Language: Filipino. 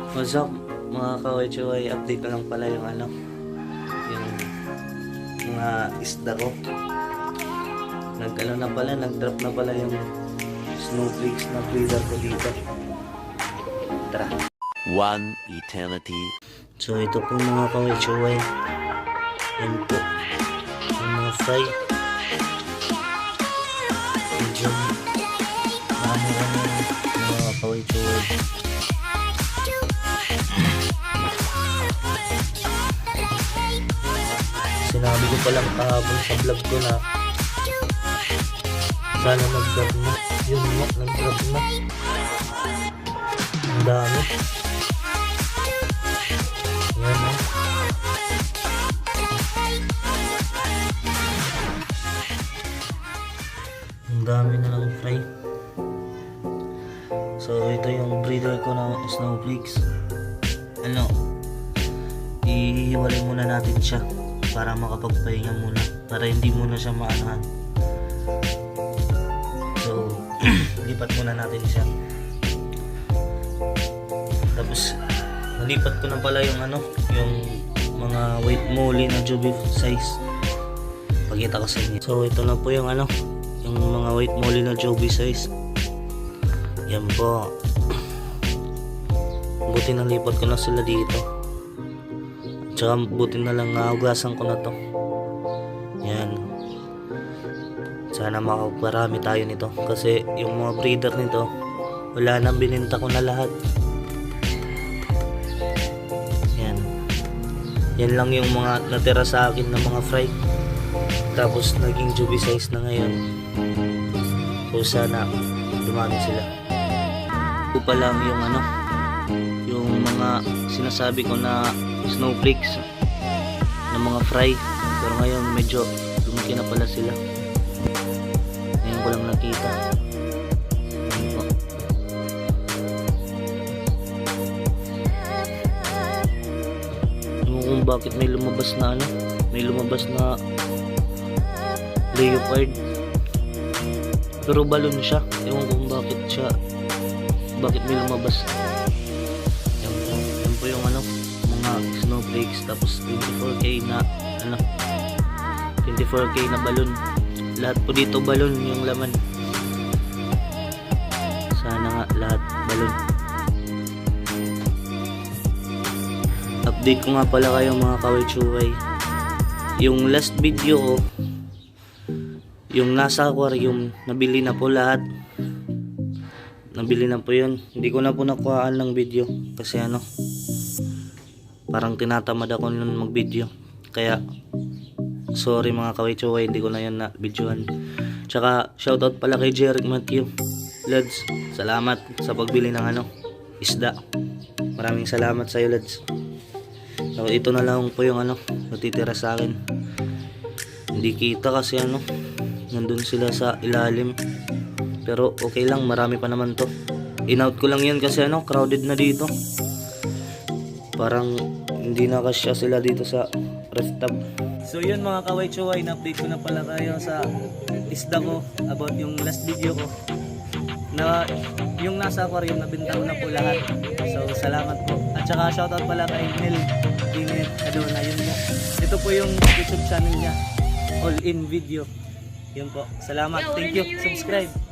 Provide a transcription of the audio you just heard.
What's up mga kaway-chaway, update na lang pala yung yung mga isda ko. Nag-drop na pala yung snowflakes na breeder ko dito. Tara. One eternity. So ito po mga kaway-chaway. Yan po. Yung mga fry. Medyo marami-rami mga kaway-chaway. Sinabi ko palang kahapon sa vlog ko na sana nag-drop na. Yun nga, nag-drop na. Ang dami. Yan o. Ang dami na lang fry. So ito yung breeder ko na snowflakes. Ihiwalay muna natin siya para makapagpahinga muna, para hindi muna siya maanahan. So lipat muna natin siya. Tapos nalipat ko na pala yung yung mga white molly na juvie size. Pakita ko sa inyo. So ito na po yung yung mga white molly na juvie size. Yan po. Buti na lipat ko na sila dito. Tsaka buti na lang hugasan ko na to. Yan. Sana makaparami tayo nito. Kasi yung mga breeder nito, wala nang, bininta ko na lahat. Yan. Yan lang yung mga natira sa akin na mga fry. Tapos naging juvie size na ngayon. So sana dumami sila. Ito pa lang yung mga sinasabi ko na snowflakes na mga fry, pero ngayon medyo lumaki na pala sila. Ngayon ko lang nakita. Ewan kung bakit may lumabas na leopard, pero balon siya. Ewan kung bakit may lumabas. Yan po yung mga snowflakes. Tapos 24k na 24k na balon. Lahat po dito balon yung laman. Sana nga lahat balon. Update ko nga pala kayo mga kaway-chaway. Yung last video ko, yung nasa aquarium, nabili na po lahat. Nabili na po yun. Hindi ko na po nakuhaan ng video kasi parang tinatamad ako nun mag video. Kaya sorry mga kaway-chaway, hindi ko na yan na videohan. Tsaka shoutout pala kay Jeric Matthew. Lads, salamat sa pagbili ng isda. Maraming salamat sa iyo, Lads. So ito na lang po yung natitira sa akin. Hindi kita kasi nandun sila sa ilalim. Pero okay lang, marami pa naman to. In-out ko lang yan kasi crowded na dito. Parang hindi na kasya sila dito sa ref tab. So yun mga kaway-chaway, na-update ko na pala kayo sa isda ko about yung last video ko. Na yung nasa aquarium, nabinta ko na po lahat. So salamat po. At saka shoutout pala kay Nel Dinit Adona. Yun po. Ito po yung YouTube channel niya, All In Video. Yun po. Salamat. Thank you. Subscribe.